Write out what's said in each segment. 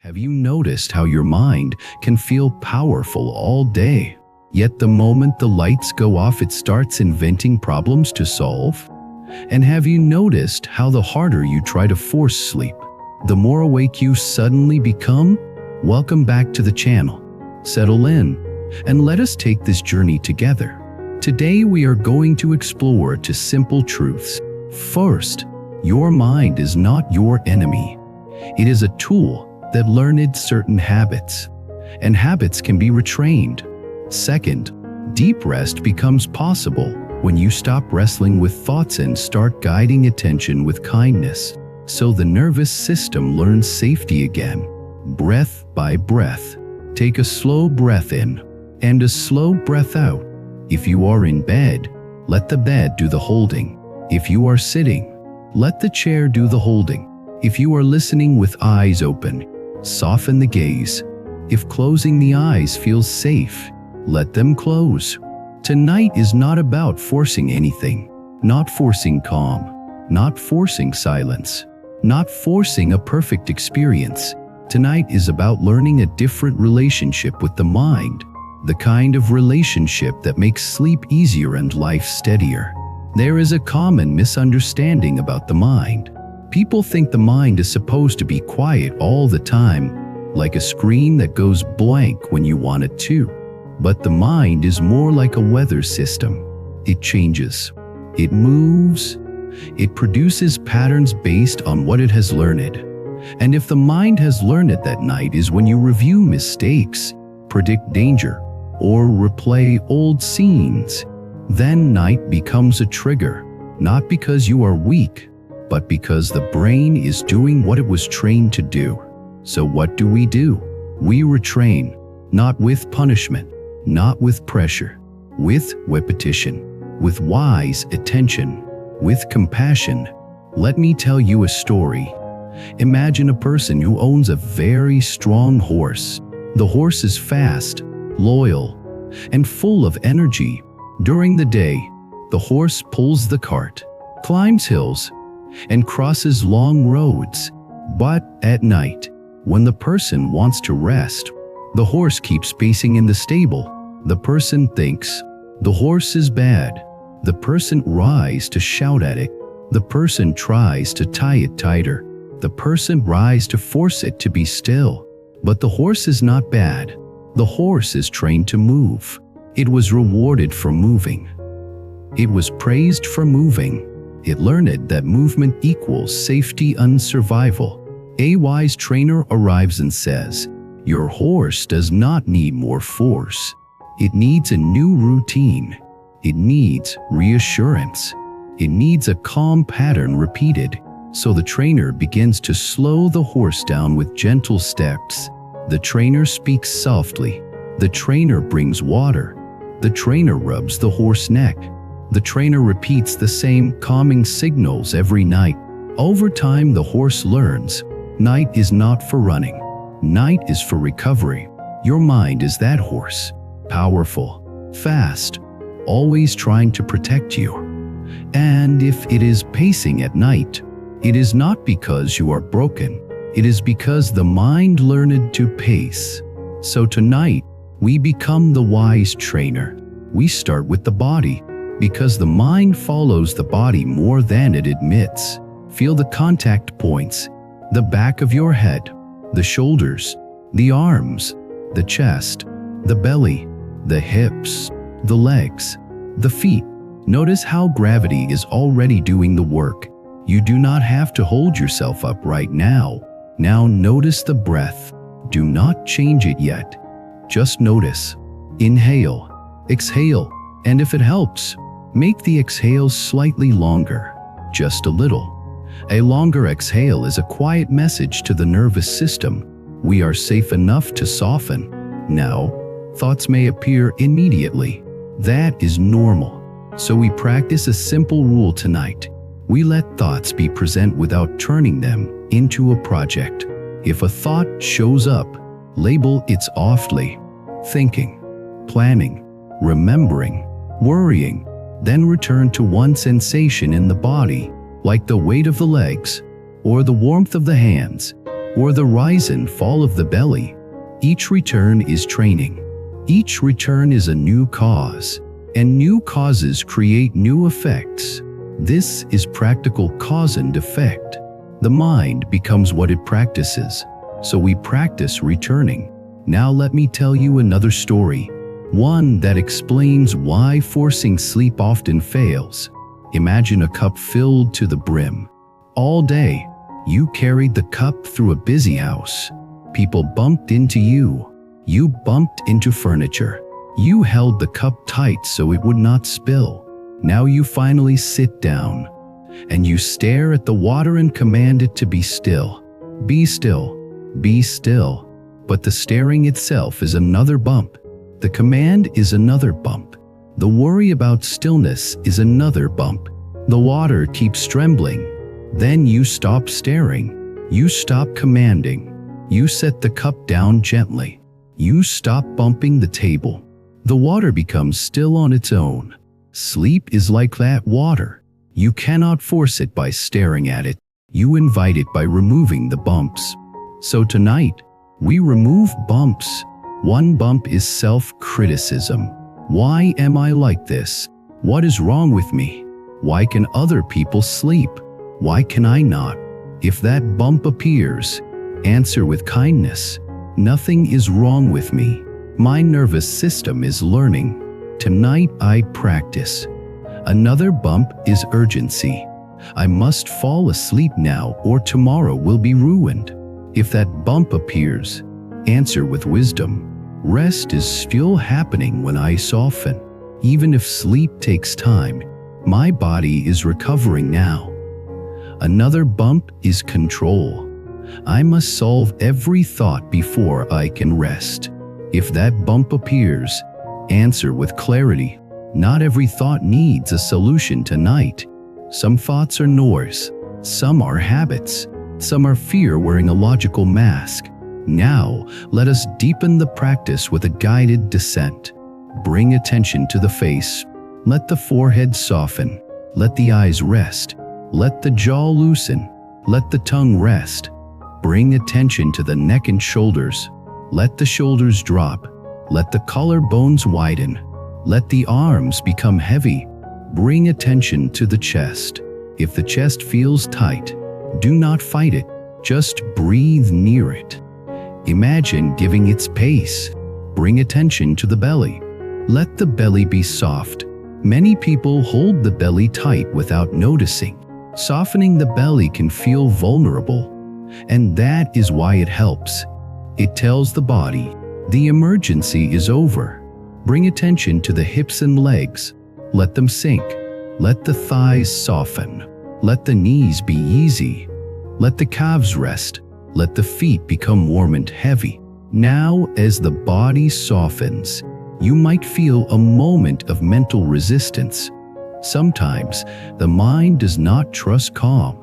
Have you noticed how your mind can feel powerful all day, yet the moment the lights go off it starts inventing problems to solve? And have you noticed how the harder you try to force sleep, the more awake you suddenly become? Welcome back to the channel. Settle in, and let us take this journey together. Today we are going to explore two simple truths. First, your mind is not your enemy. It is a tool that learned certain habits, and habits can be retrained. Second, deep rest becomes possible when you stop wrestling with thoughts and start guiding attention with kindness, so the nervous system learns safety again. Breath by breath. Take a slow breath in and a slow breath out. If you are in bed, let the bed do the holding. If you are sitting, let the chair do the holding. If you are listening with eyes open, soften the gaze. If closing the eyes feels safe, let them close. Tonight is not about forcing anything, not forcing calm, not forcing silence, not forcing a perfect experience. Tonight is about learning a different relationship with the mind, the kind of relationship that makes sleep easier and life steadier. There is a common misunderstanding about the mind. People think the mind is supposed to be quiet all the time, like a screen that goes blank when you want it to. But the mind is more like a weather system. It changes, it moves, it produces patterns based on what it has learned. And if the mind has learned it, that night is when you review mistakes, predict danger, or replay old scenes. Then night becomes a trigger, not because you are weak, but because the brain is doing what it was trained to do. So what do? We retrain, not with punishment, not with pressure, with repetition, with wise attention, with compassion. Let me tell you a story. Imagine a person who owns a very strong horse. The horse is fast, loyal, and full of energy. During the day, the horse pulls the cart, climbs hills, and crosses long roads. But at night, when the person wants to rest, the horse keeps pacing in the stable. The person thinks the horse is bad. The person tries to shout at it. The person tries to tie it tighter. The person tries to force it to be still. But the horse is not bad. The horse is trained to move. It was rewarded for moving. It was praised for moving. It learned that movement equals safety and survival. A wise trainer arrives and says, "Your horse does not need more force. It needs a new routine. It needs reassurance. It needs a calm pattern repeated." So the trainer begins to slow the horse down with gentle steps. The trainer speaks softly. The trainer brings water. The trainer rubs the horse's neck. The trainer repeats the same calming signals every night. Over time, the horse learns. Night is not for running. Night is for recovery. Your mind is that horse. Powerful, fast, always trying to protect you. And if it is pacing at night, it is not because you are broken. It is because the mind learned to pace. So tonight, we become the wise trainer. We start with the body, because the mind follows the body more than it admits. Feel the contact points, the back of your head, the shoulders, the arms, the chest, the belly, the hips, the legs, the feet. Notice how gravity is already doing the work. You do not have to hold yourself up right now. Now notice the breath. Do not change it yet. Just notice. Inhale, exhale, and if it helps, make the exhale slightly longer, just a little. A longer exhale is a quiet message to the nervous system. We are safe enough to soften. Now, thoughts may appear immediately. That is normal. So we practice a simple rule tonight. We let thoughts be present without turning them into a project. If a thought shows up, label it softly. Thinking, planning, remembering, worrying. Then return to one sensation in the body, like the weight of the legs, or the warmth of the hands, or the rise and fall of the belly. Each return is training. Each return is a new cause, and new causes create new effects. This is practical cause and effect. The mind becomes what it practices, so we practice returning. Now let me tell you another story, one that explains why forcing sleep often fails. Imagine a cup filled to the brim. All day, you carried the cup through a busy house. People bumped into you. You bumped into furniture. You held the cup tight so it would not spill. Now you finally sit down, and you stare at the water and command it to be still. Be still. Be still. But the staring itself is another bump. The command is another bump. The worry about stillness is another bump. The water keeps trembling. Then you stop staring. You stop commanding. You set the cup down gently. You stop bumping the table. The water becomes still on its own. Sleep is like that water. You cannot force it by staring at it. You invite it by removing the bumps. So tonight, we remove bumps. One bump is self-criticism. Why am I like this? What is wrong with me? Why can other people sleep? Why can I not? If that bump appears, answer with kindness. Nothing is wrong with me. My nervous system is learning. Tonight I practice. Another bump is urgency. I must fall asleep now or tomorrow will be ruined. If that bump appears, answer with wisdom. Rest is still happening when I soften. Even if sleep takes time, my body is recovering now. Another bump is control. I must solve every thought before I can rest. If that bump appears, answer with clarity. Not every thought needs a solution tonight. Some thoughts are noise. Some are habits. Some are fear wearing a logical mask. Now, let us deepen the practice with a guided descent. Bring attention to the face. Let the forehead soften. Let the eyes rest. Let the jaw loosen. Let the tongue rest. Bring attention to the neck and shoulders. Let the shoulders drop. Let the collarbones widen. Let the arms become heavy. Bring attention to the chest. If the chest feels tight, do not fight it. Just breathe near it. Imagine giving it space. Bring attention to the belly. Let the belly be soft. Many people hold the belly tight without noticing. Softening the belly can feel vulnerable, and that is why it helps. It tells the body, the emergency is over. Bring attention to the hips and legs. Let them sink. Let the thighs soften. Let the knees be easy. Let the calves rest. Let the feet become warm and heavy. Now, as the body softens, you might feel a moment of mental resistance. Sometimes, the mind does not trust calm.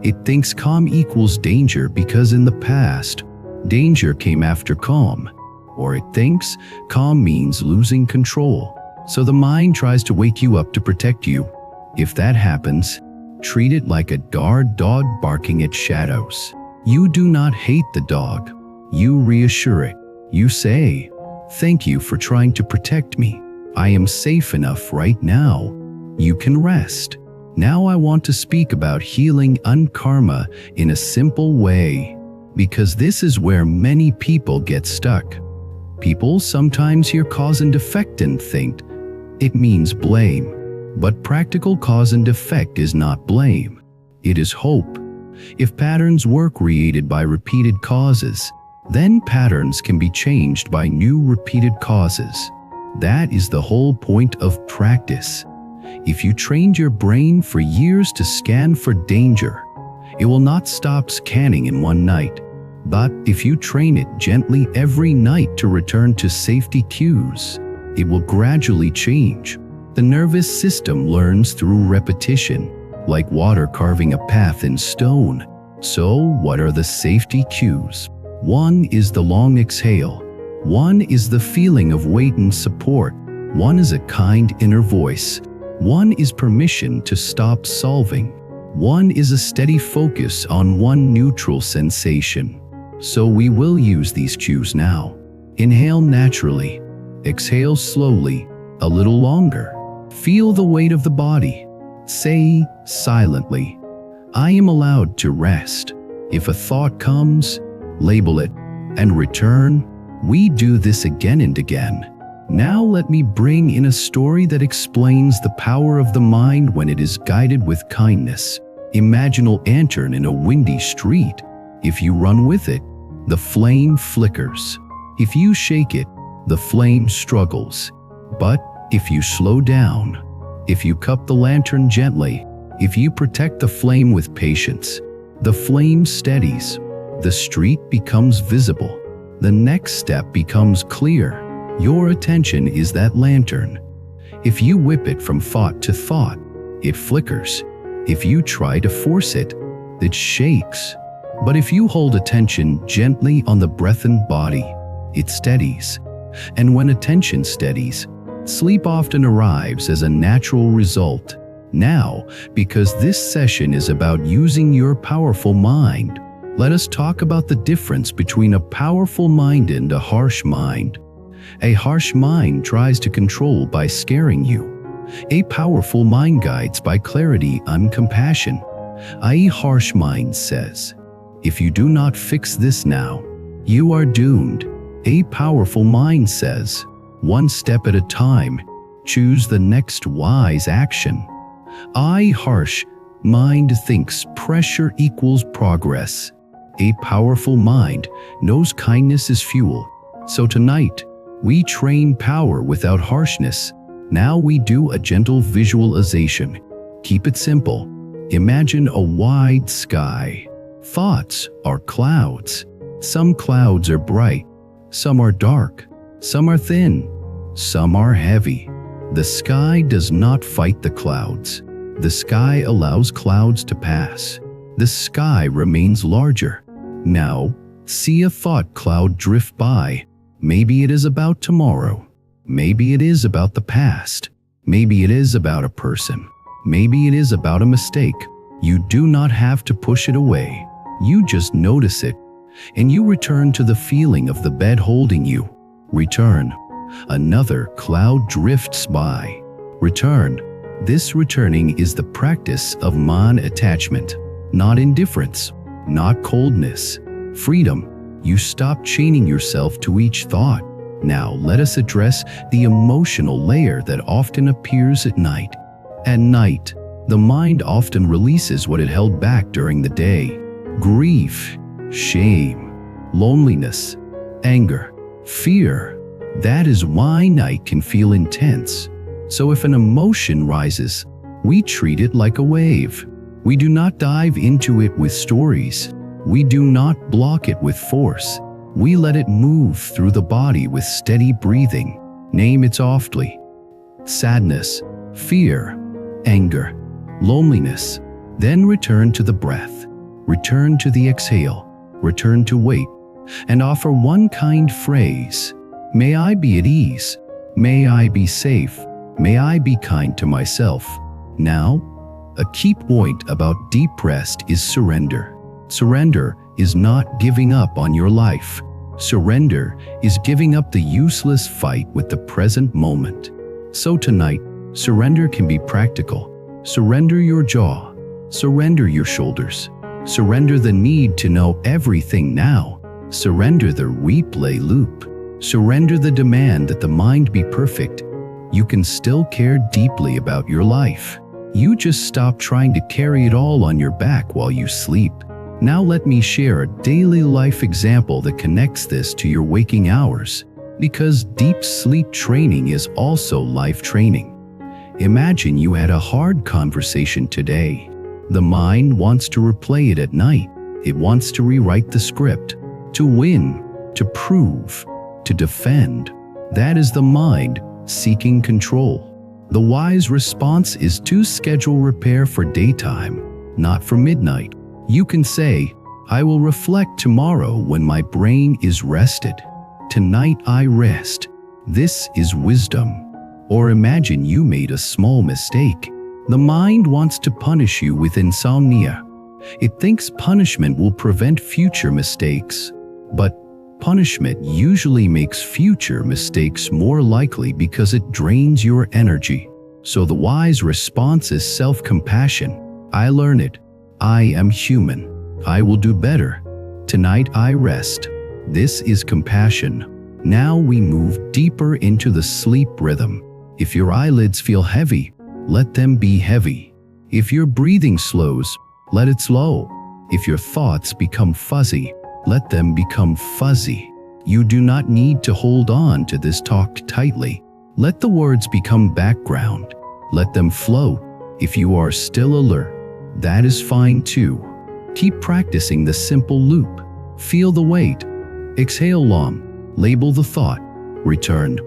It thinks calm equals danger because in the past, danger came after calm. Or it thinks calm means losing control. So the mind tries to wake you up to protect you. If that happens, treat it like a guard dog barking at shadows. You do not hate the dog. You reassure it. You say, "Thank you for trying to protect me. I am safe enough right now. You can rest." Now I want to speak about healing unkarma in a simple way, because this is where many people get stuck. People sometimes hear cause and effect and think it means blame. But practical cause and effect is not blame. It is hope. If patterns were created by repeated causes, then patterns can be changed by new repeated causes. That is the whole point of practice. If you trained your brain for years to scan for danger, it will not stop scanning in one night. But if you train it gently every night to return to safety cues, it will gradually change. The nervous system learns through repetition, like water carving a path in stone. So, what are the safety cues? One is the long exhale. One is the feeling of weight and support. One is a kind inner voice. One is permission to stop solving. One is a steady focus on one neutral sensation. So we will use these cues now. Inhale naturally. Exhale slowly, a little longer. Feel the weight of the body. Say silently, I am allowed to rest. If a thought comes, label it and return. We do this again and again. Now let me bring in a story that explains the power of the mind when it is guided with kindness. Imagine a lantern in a windy street. If you run with it, the flame flickers. If you shake it, the flame struggles. But if you slow down, if you cup the lantern gently, if you protect the flame with patience, the flame steadies. The street becomes visible. The next step becomes clear. Your attention is that lantern. If you whip it from thought to thought, it flickers. If you try to force it, it shakes. But if you hold attention gently on the breath and body, it steadies. And when attention steadies, sleep often arrives as a natural result. Now, because this session is about using your powerful mind, let us talk about the difference between a powerful mind and a harsh mind. A harsh mind tries to control by scaring you. A powerful mind guides by clarity and compassion. A harsh mind says, if you do not fix this now, you are doomed. A powerful mind says, one step at a time, choose the next wise action. A harsh mind thinks pressure equals progress. A powerful mind knows kindness is fuel. So tonight, we train power without harshness. Now we do a gentle visualization. Keep it simple. Imagine a wide sky. Thoughts are clouds. Some clouds are bright. Some are dark. Some are thin. Some are heavy. The sky does not fight the clouds. The sky allows clouds to pass. The sky remains larger. Now, see a thought cloud drift by. Maybe it is about tomorrow. Maybe it is about the past. Maybe it is about a person. Maybe it is about a mistake. You do not have to push it away. You just notice it, and you return to the feeling of the bed holding you. Return. Another cloud drifts by. Return. This returning is the practice of non-attachment, not indifference, not coldness. Freedom. You stop chaining yourself to each thought. Now let us address the emotional layer that often appears at night. At night, the mind often releases what it held back during the day. Grief, shame, loneliness, anger, fear. That is why night can feel intense. So if an emotion rises, we treat it like a wave. We do not dive into it with stories. We do not block it with force. We let it move through the body with steady breathing. Name it softly. Sadness, fear, anger, loneliness. Then return to the breath. Return to the exhale. Return to wait. And offer one kind phrase. May I be at ease. May I be safe. May I be kind to myself. Now, a key point about deep rest is surrender. Surrender is not giving up on your life. Surrender is giving up the useless fight with the present moment. So tonight, surrender can be practical. Surrender your jaw. Surrender your shoulders. Surrender the need to know everything now. Surrender the replay loop. Surrender the demand that the mind be perfect. You can still care deeply about your life. You just stop trying to carry it all on your back while you sleep. Now let me share a daily life example that connects this to your waking hours, because deep sleep training is also life training. Imagine you had a hard conversation today. The mind wants to replay it at night. It wants to rewrite the script, to win, to prove, to defend. That is the mind seeking control. The wise response is to schedule repair for daytime, not for midnight. You can say, I will reflect tomorrow when my brain is rested. Tonight I rest. This is wisdom. Or imagine you made a small mistake. The mind wants to punish you with insomnia. It thinks punishment will prevent future mistakes. But punishment usually makes future mistakes more likely because it drains your energy. So the wise response is self-compassion. I learn it. I am human. I will do better. Tonight I rest. This is compassion. Now we move deeper into the sleep rhythm. If your eyelids feel heavy, let them be heavy. If your breathing slows, let it slow. If your thoughts become fuzzy, let them become fuzzy. You do not need to hold on to this talk tightly. Let the words become background. Let them float. If you are still alert, that is fine too. Keep practicing the simple loop. Feel the weight. Exhale long. Label the thought. Return.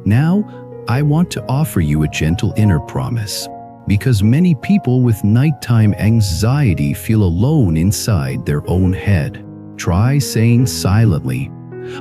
Now, I want to offer you a gentle inner promise. Because many people with nighttime anxiety feel alone inside their own head. Try saying silently,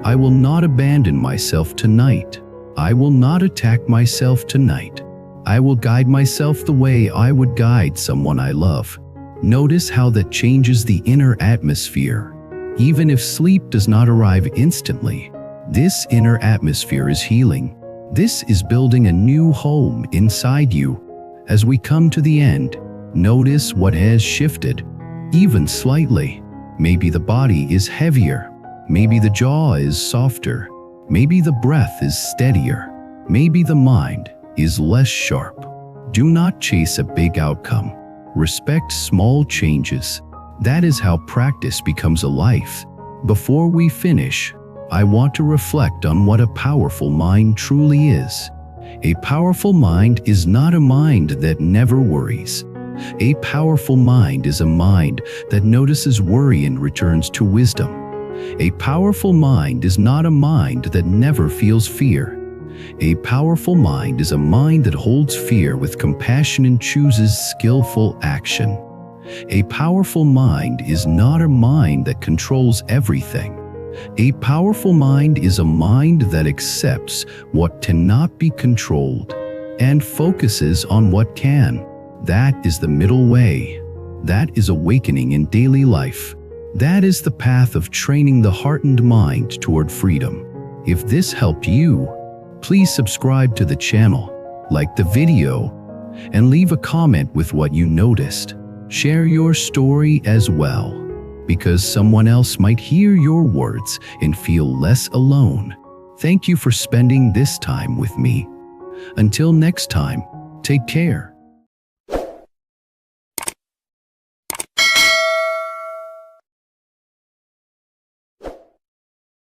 I will not abandon myself tonight. I will not attack myself tonight. I will guide myself the way I would guide someone I love. Notice how that changes the inner atmosphere. Even if sleep does not arrive instantly, this inner atmosphere is healing. This is building a new home inside you. As we come to the end, notice what has shifted, even slightly. Maybe the body is heavier. Maybe the jaw is softer. Maybe the breath is steadier. Maybe the mind is less sharp. Do not chase a big outcome. Respect small changes. That is how practice becomes a life. Before we finish, I want to reflect on what a powerful mind truly is. A powerful mind is not a mind that never worries. A powerful mind is a mind that notices worry and returns to wisdom. A powerful mind is not a mind that never feels fear. A powerful mind is a mind that holds fear with compassion and chooses skillful action. A powerful mind is not a mind that controls everything. A powerful mind is a mind that accepts what cannot be controlled and focuses on what can. That is the middle way. That is awakening in daily life. That is the path of training the heart and mind toward freedom. If this helped you, please subscribe to the channel, like the video, and leave a comment with what you noticed. Share your story as well, because someone else might hear your words and feel less alone. Thank you for spending this time with me. Until next time, take care.